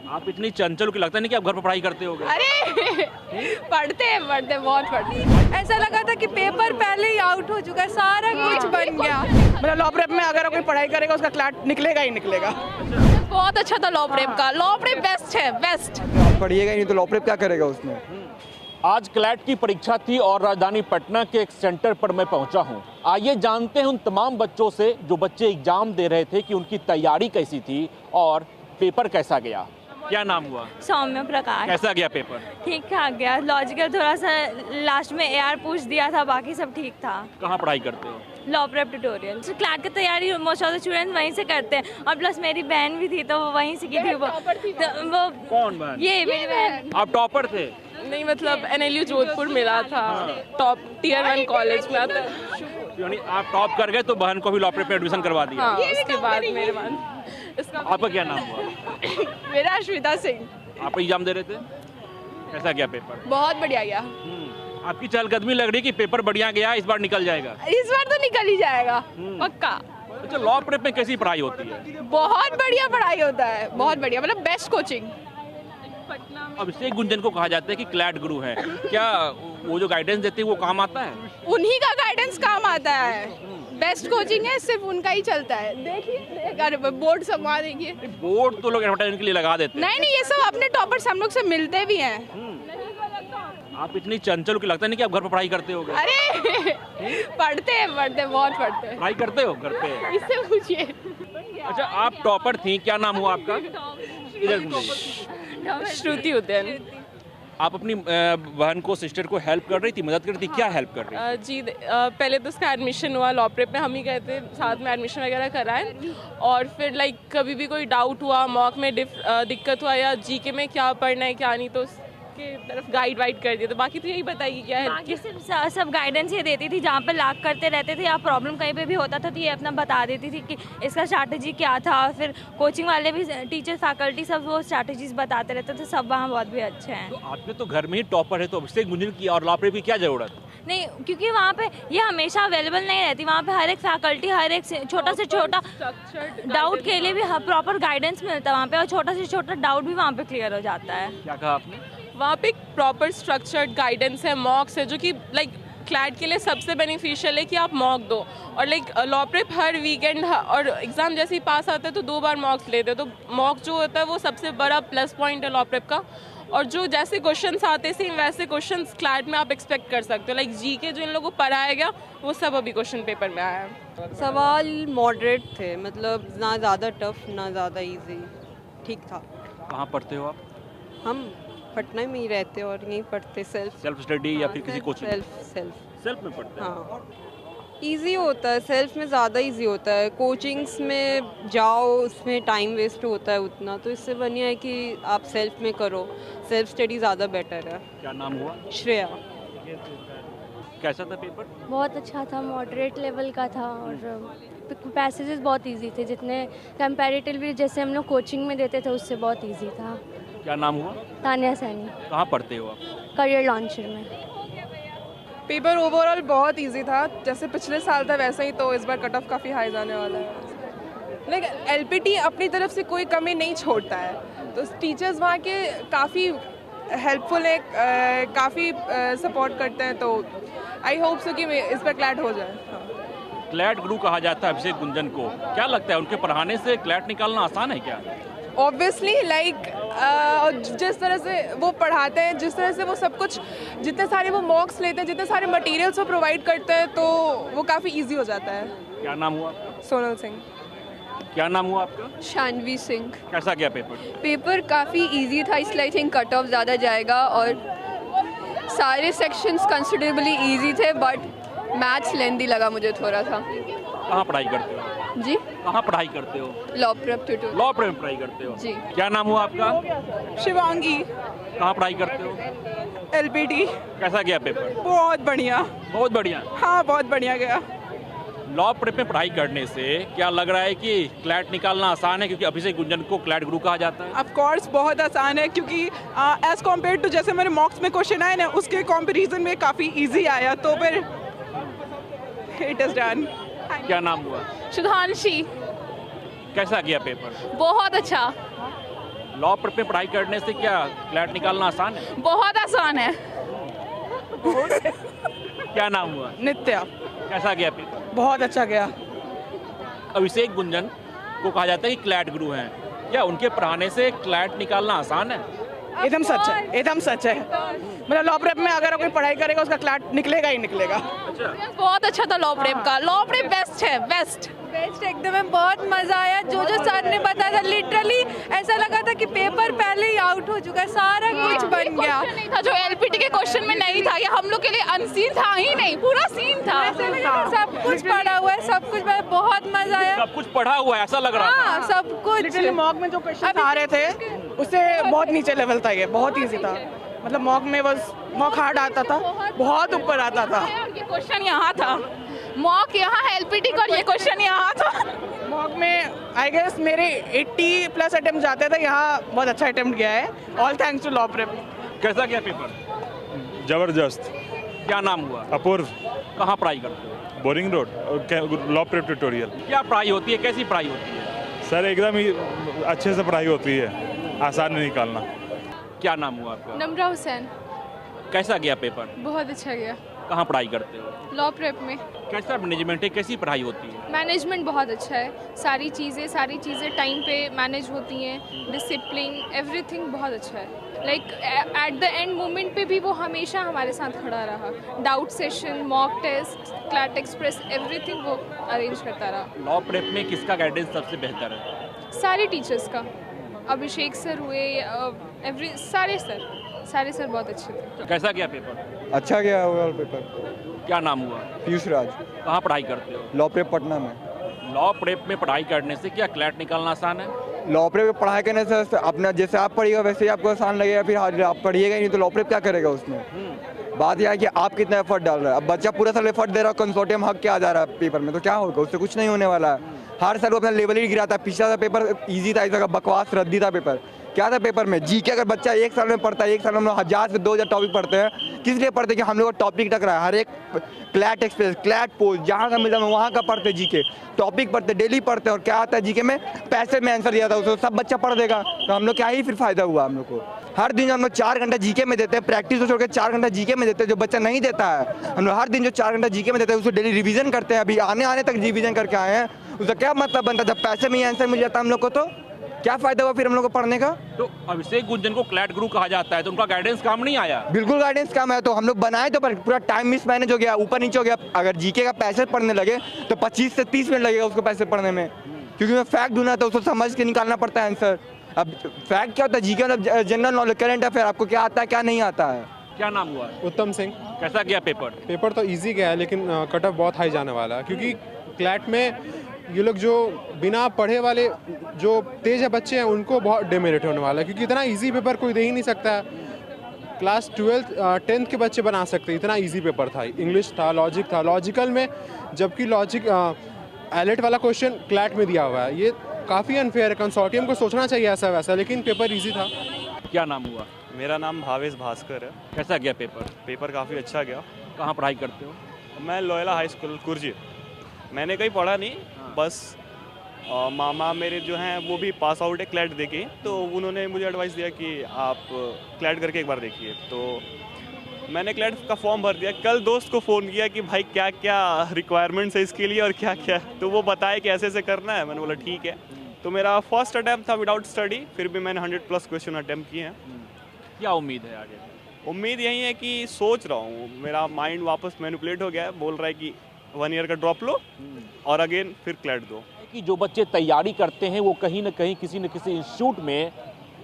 आप इतनी चंचल की लगता नहीं कि आप घर पर पढ़ाई करते होगे। अरे पढ़ते हैं बहुत पढ़ते हैं। ऐसा लगा था कि पेपर पहले ही आउट हो चुका है, सारा कुछ बन गया। मतलब लॉ प्रेप में अगर कोई पढ़ाई करेगा उसका क्लैट निकलेगा ही निकलेगा। बहुत अच्छा था लॉ प्रेप का, लॉ प्रेप बेस्ट है, बेस्ट। पढ़िएगा ही नहीं तो लॉ प्रेप क्या करेगा उसमें। आज क्लैट की परीक्षा थी और राजधानी पटना के एक सेंटर पर मैं पहुंचा हूं। आइए जानते हैं उन तमाम बच्चों से जो बच्चे एग्जाम दे रहे थे कि उनकी तैयारी कैसी थी और पेपर कैसा गया। क्या नाम हुआ? सौम्य प्रकाश। कैसा गया पेपर? ठीक ठाक गया, लॉजिकल थोड़ा सा लास्ट में एआर पूछ दिया था, बाकी सब ठीक था। कहाँ पढ़ाई करते हो? Law prep tutorial. क्लैट की तैयारी मोस्ट ऑफ द स्टूडेंट्स वहीं से करते हैं और प्लस मेरी बहन भी थी तो वो वहीं से की थी। वो कौन बहन? ये मेरी बहन। आप टॉपर थे? नहीं मतलब NLU जोधपुर मिला था, टॉप टियर 1 कॉलेज में आता। यानी आप टॉप कर गए तो बहन को भी लॉ प्रेप में एडमिशन करवा दिया। हाँ, उसके बाद मेरे बाद इसका आपका क्या नाम हुआ? मेरा अश्विता सिंह। आप एग्जाम दे रहे थे, कैसा गया पेपर? बहुत बढ़िया गया। आपकी चहलकदमी लग रही कि पेपर बढ़िया गया, इस बार निकल जाएगा। इस बार तो निकल ही जाएगा पक्का। अच्छा, लॉ प्रेप में कैसी पढ़ाई होती है? बहुत बढ़िया पढ़ाई होता है, बहुत बढ़िया, मतलब बेस्ट कोचिंग। अभिषेक गुंजन को कहा जाता है कि क्लैट गुरु हैं, क्या वो जो गाइडेंस देते हैं वो काम आता है? उन्हीं का गाइडेंस काम आता है, बेस्ट कोचिंग है, सिर्फ उनका ही चलता है। देखिए बोर्ड संभा देखिए। बोर्ड तो लोग एडवर्टाइजमेंट के लिए लगा देते हैं। नहीं, ये सब अपने टॉपर्स हम लोग से मिलते भी हैं। आप इतनी चंचल की लगता नहीं कि आप घर पर पढ़ाई करते होगे। अरे पढ़ते हैं बहुत पढ़ते हैं। पढ़ाई करते हो घर पे? इससे पूछिए। अच्छा, आप टॉपर थी, क्या नाम हुआ आपका? इधर घूमिए। श्रुति उद्यान। आप अपनी बहन को, सिस्टर को हेल्प कर रही थी, मदद कर रही थी, क्या हेल्प कर रही थी? जी पहले तो उसका एडमिशन हुआ लॉ प्रेप में, हम ही गए थे साथ में एडमिशन वगैरह कराएं। और फिर लाइक कभी भी कोई डाउट हुआ, मॉक में दिक्कत हुआ या जीके में क्या पढ़ना है क्या नहीं, तो के तरफ गाइड कर दिया। तो बाकी तो यही बताइए क्या है। बाकी सिर्फ सब गाइडेंस ये देती थी, जहाँ पे लाग करते रहते थे या प्रॉब्लम कहीं पे भी होता था तो ये अपना बता देती थी कि इसका स्ट्रैटेजी क्या था। फिर कोचिंग वाले भी, टीचर फैकल्टी सब वो स्ट्रैटेजीज बताते रहते थे, सब वहाँ बहुत भी अच्छे हैं। तो आपने तो घर में ही टॉपर है, तो अभिषेक गुंजन की और लॉ प्रेप की क्या जरूरत? नहीं, क्योंकि वहाँ पे ये हमेशा अवेलेबल नहीं रहती। वहाँ पे हर एक फैकल्टी, हर एक छोटा से छोटा डाउट के लिए भी प्रॉपर गाइडेंस मिलता है वहाँ पे, और छोटा से छोटा डाउट भी वहाँ पे क्लियर हो जाता है। क्या कहा आपने? वहाँ पे एक प्रॉपर स्ट्रक्चर्ड गाइडेंस है, मॉक्स है, जो कि लाइक क्लैट के लिए सबसे बेनिफिशियल है कि आप मॉक दो। और लाइक लॉ प्रेप हर वीकेंड और एग्ज़ाम जैसे ही पास आता है तो 2 बार मॉक्स लेते हैं, तो मॉक जो होता है वो सबसे बड़ा प्लस पॉइंट है लॉ प्रेप का। और जो जैसे क्वेश्चंस आते हैं वैसे क्वेश्चंस क्लैट में आप एक्सपेक्ट कर सकते हो। लाइक जीके जो इन लोगों को पढ़ाया गया वो सब अभी क्वेश्चन पेपर में आया है। सवाल मॉडरेट थे, मतलब ना ज़्यादा टफ ना ज़्यादा इजी, ठीक था। कहाँ पढ़ते हो आप? हम पटना में ही रहते और यहीं पढ़ते। सेल्फ स्टडी या फिर किसी कोचिंग? सेल्फ में पढ़ते हैं? हाँ, इजी होता है, सेल्फ में ज़्यादा इजी होता है। कोचिंग्स में जाओ उसमें टाइम वेस्ट होता है उतना, तो इससे बढ़िया है कि आप सेल्फ में करो, सेल्फ स्टडी ज़्यादा बेटर है। क्या नाम हुआ? श्रेया। कैसा था पेपर? बहुत अच्छा था, मॉडरेट लेवल का था और पैसेजेस बहुत इजी थे, जितने कंपैरेटिवली जैसे हम लोग कोचिंग में देते थे उससे बहुत इजी था। क्या नाम हुआ? तानिया सैनी। कहाँ पढ़ते हो आप? करियर लॉन्चर में। पेपर ओवरऑल बहुत इजी था, जैसे पिछले साल था वैसे ही, तो इस बार कट ऑफ काफ़ी हाई जाने वाला है। लेकिन LPT अपनी तरफ से कोई कमी नहीं छोड़ता है, तो टीचर्स वहाँ के काफ़ी हेल्पफुल है, काफ़ी सपोर्ट करते हैं, तो आई होप सो कि इस पर क्लैट हो जाए। हाँ। क्लैट गुरु कहा जाता है अभिषेक गुंजन को, क्या लगता है उनके पढ़ाने से क्लैट निकालना आसान है क्या? ऑब्वियसली लाइक जिस तरह से वो पढ़ाते हैं, जिस तरह से वो सब कुछ, जितने सारे वो मॉक्स लेते हैं, जितने सारे मटेरियल्स वो प्रोवाइड करते हैं, तो वो काफ़ी इजी हो जाता है। क्या नाम हुआ आपका? सोनल सिंह। क्या नाम हुआ आपका? शानवी सिंह। कैसा गया पेपर? पेपर काफ़ी इजी था, इसलिए आई थिंक कट ऑफ ज़्यादा जाएगा और सारे सेक्शंस कंसिडरेबली इजी थे, बट मैथ्स लेंदी लगा मुझे थोड़ा सा। कहाँ पढ़ाई करते हो जी? कहाँ पढ़ाई करते हो? Law prep tutorial. Law prep में पढ़ाई करते हो जी। क्या नाम हुआ आपका? शिवांगी। कहाँ पढ़ाई करते हो? LPT। कैसा गया पेपर? बहुत बढ़िया। बहुत बढ़िया। हाँ, बहुत बढ़िया गया। लॉ प्रेप में पढ़ाई करने से क्या लग रहा है कि क्लैट निकालना आसान है, क्योंकि अभिषेक गुंजन को क्लैट गुरु कहा जाता है? ऑफ कोर्स बहुत आसान है, क्योंकि एज कम्पेयर टू जैसे मेरे मॉक्स में क्वेश्चन आए ना, उसके कंपैरिजन में काफ़ी इजी आया, तो फिर इट इज़ डन। क्या नाम हुआ? सुधांशी। कैसा गया पेपर? बहुत अच्छा। लॉ प्रेप में पढ़ाई करने से क्या क्लैट निकालना आसान है? बहुत आसान है। क्या नाम हुआ? नित्या। कैसा गया पेपर? बहुत अच्छा गया। अभिषेक गुंजन को कहा जाता है कि क्लैट गुरु हैं, क्या उनके पढ़ाने से क्लैट निकालना आसान है? एकदम सच है, एकदम सच है। मतलब लॉ प्रेप में अगर कोई पढ़ाई करेगा उसका क्लैट निकलेगा ही निकलेगा। बहुत अच्छा था लॉ प्रेप का। लॉ प्रेप बेस्ट है, बेस्ट एकदम है। बहुत मजा आया। जो सर ने बताया था, लिटरली ऐसा लगा था कि पेपर पहले ही आउट हो चुका है, सारा कुछ बन गया। नहीं था जो एलपीटी के क्वेश्चन में नहीं था, ये हम लोग के लिए अनसीन था ही नहीं, पूरा सीन था। सब कुछ पढ़ा हुआ है, सब कुछ बहुत मजा आया। सब कुछ पढ़ा हुआ है ऐसा लग रहा है। हाँ, सब कुछ। लिटरली मॉक में जो क्वेश्चन आ रहे थे उससे बहुत नीचे लेवल था, ये बहुत ईजी था। मतलब मॉक में बस मॉक हार्ड आता था, बहुत ऊपर आता था। ये क्वेश्चन यहाँ था, मॉक यहाँ है, एलपीटी का ये क्वेश्चन यहाँ था। मॉक में आई गेस मेरे 80+ अटेम्प्ट जाते थे, यहाँ बहुत अच्छा अटेम्प्ट गया है। All thanks to law prep. कैसा गया पेपर? जबरदस्त। क्या नाम हुआ? अपूर्व। कहाँ पढ़ाई करते हो? Boring road, law prep tutorial. क्या पढ़ाई होती है, कैसी पढ़ाई होती है? सर एकदम ही अच्छे से पढ़ाई होती है, आसान नहीं निकालना। क्या नाम हुआ आपका? नम्रा हुसैन। कैसा गया पेपर? बहुत अच्छा गया। कहाँ पढ़ाई करते हो? लॉ प्रेप में। कैसा मैनेजमेंट है, कैसी पढ़ाई होती है? मैनेजमेंट बहुत अच्छा है, सारी चीज़ें टाइम पे मैनेज होती हैं, डिसिप्लिन एवरीथिंग बहुत अच्छा है। Like at the end moment पे भी वो हमेशा हमारे साथ खड़ा रहा। Doubt session, mock test, CLAT express, everything वो अरेंज करता रहा। लॉ प्रेप में किसका गाइडेंस सबसे बेहतर है? सारे टीचर्स का, अभिषेक सर हुए, सारे सर बहुत अच्छे थे। कैसा गया पेपर? अच्छा गया ओवरऑल पेपर। क्या नाम हुआ? पीयूष राज। कहाँ पढ़ाई करते हो? लॉ प्रेप पटना में। लॉ प्रेप में पढ़ाई करने से क्या क्लैट निकालना आसान है? लॉ प्रेप में पढ़ाई करने से अपना जैसे आप पढ़िएगा वैसे ही आपको आसान लगेगा, फिर आप पढ़िएगा ही नहीं तो लॉ प्रेप क्या करेगा उसमें। बात यह है कि आप कितना एफर्ट डाल रहे हैं। अब बच्चा पूरा साल एफर्ट दे रहा है, कंसोर्टियम हक के आ जा रहा है पेपर में, तो क्या होगा? उससे कुछ नहीं होने वाला है। हर साल वो अपना लेवल ही गिराता है। पिछला सा पेपर ईजी था, इस बकवास रद्दी था पेपर। क्या था पेपर में? जीके अगर बच्चा एक साल में पढ़ता है, एक साल में हम लोग 1000 से 2000 टॉपिक पढ़ते हैं। किस लिए पढ़ते हैं? कि हम लोग का टॉपिक टक रहा है। हर एक क्लैट एक्सप्रेस, क्लैट पोस्ट जहाँ का मिलता है वहाँ का पढ़ते जीके, टॉपिक पढ़ते, डेली पढ़ते हैं। और क्या आता है जीके में? पैसे में आंसर दिया था उसको सब बच्चा पढ़ देगा, तो हम लोग क्या ही फिर फायदा हुआ हम लोग को। हर दिन हम लोग 4 घंटा जीके में देते हैं, प्रैक्टिस को छोड़ के 4 घंटा जीके में देते हैं। जो बच्चा नहीं देता है, हम लोग हर दिन जो 4 घंटा जीके में देते हैं उसको डेली रिवीजन करते हैं। अभी आने तक रिवीजन करके आए हैं। उसका क्या मतलब बनता? जब पैसे में ही आंसर मिल जाता है हम लोग को, तो क्या फायदा हुआ फिर हम लोग को पढ़ने का? तो अभिषेक गुंजन को क्लैट गुरु कहा जाता है, तो उनका गाइडेंस काम नहीं आया? बिल्कुल गाइडेंस काम है। तो हम लोग बनाए तो पर पूरा टाइम मिस मैनेज हो गया, ऊपर नीचे हो गया। अगर जीके का पैसे पढ़ने लगे तो 25 से 30 मिनट लगेगा उसको पैसे पढ़ने में, क्योंकि मैं फैक्ट ढूंढना था, उसको समझ के निकालना पड़ता है आंसर। अब फैक्ट क्या होता है? जीके मतलब जनरल नॉलेज, करंट अफेयर, आपको क्या आता है क्या नहीं आता है। क्या नाम हुआ? उत्तम सिंह। कैसा गया पेपर? पेपर तो इजी गया है, लेकिन कट ऑफ बहुत हाई जाने वाला है, क्योंकि क्लैट में ये लोग जो बिना पढ़े वाले जो तेज है बच्चे हैं उनको बहुत डेमेरिट होने वाला है, क्योंकि इतना इजी पेपर कोई दे ही नहीं सकता है। क्लास 10th के बच्चे बना सकते हैं, इतना इजी पेपर था। इंग्लिश था, लॉजिक था, लॉजिकल में, जबकि लॉजिक एलेट वाला क्वेश्चन क्लैट में दिया हुआ है। ये काफ़ी अनफेयर है। कंसोर्टियम को सोचना चाहिए ऐसा वैसा, लेकिन पेपर ईजी था। क्या नाम हुआ? मेरा नाम भावेश भास्कर है। कैसा गया पेपर? पेपर काफ़ी अच्छा गया। कहाँ पढ़ाई करते हो? मैं लोयला हाई स्कूल कुर्जी। मैंने कहीं पढ़ा नहीं, बस मामा मेरे जो हैं वो भी पास आउट है क्लैट देके, तो उन्होंने मुझे एडवाइस दिया कि आप क्लैट करके एक बार देखिए। तो मैंने क्लैट का फॉर्म भर दिया। कल दोस्त को फ़ोन किया कि भाई क्या क्या रिक्वायरमेंट्स है इसके लिए और क्या क्या, तो वो बताए कि ऐसे ऐसे करना है। मैंने बोला ठीक है। तो मेरा फर्स्ट अटैम्प्ट था विदाउट स्टडी, फिर भी मैंने 100+ क्वेश्चन अटैम्प्ट किए हैं। क्या उम्मीद है आगे? उम्मीद यही है कि सोच रहा हूँ, मेरा माइंड वापस मैनिपुलेट हो गया है, बोल रहा है कि 1 ईयर का ड्रॉप लो और अगेन फिर क्लैट दो। कि जो बच्चे तैयारी करते हैं वो कहीं ना कहीं किसी न किसी इंस्टीट्यूट में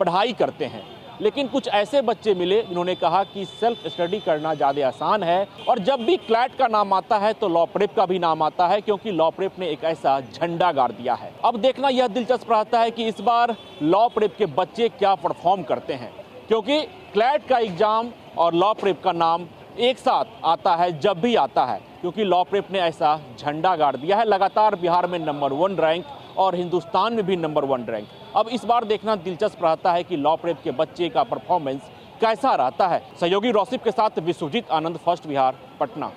पढ़ाई करते हैं, लेकिन कुछ ऐसे बच्चे मिले जिन्होंने कहा कि सेल्फ स्टडी करना ज़्यादा आसान है। और जब भी क्लैट का नाम आता है तो लॉ प्रेप का भी नाम आता है, क्योंकि लॉ प्रेप ने एक ऐसा झंडा गाड़ दिया है। अब देखना यह दिलचस्प रहता है कि इस बार लॉ प्रेप के बच्चे क्या परफॉर्म करते हैं, क्योंकि क्लैट का एग्जाम और लॉ प्रेप का नाम एक साथ आता है जब भी आता है, क्योंकि लॉ प्रेप ने ऐसा झंडा गाड़ दिया है। लगातार बिहार में नंबर 1 रैंक और हिंदुस्तान में भी नंबर 1 रैंक। अब इस बार देखना दिलचस्प रहता है कि लॉ प्रेप के बच्चे का परफॉर्मेंस कैसा रहता है। सहयोगी रौसिफ के साथ विश्वजीत आनंद, फर्स्ट बिहार, पटना।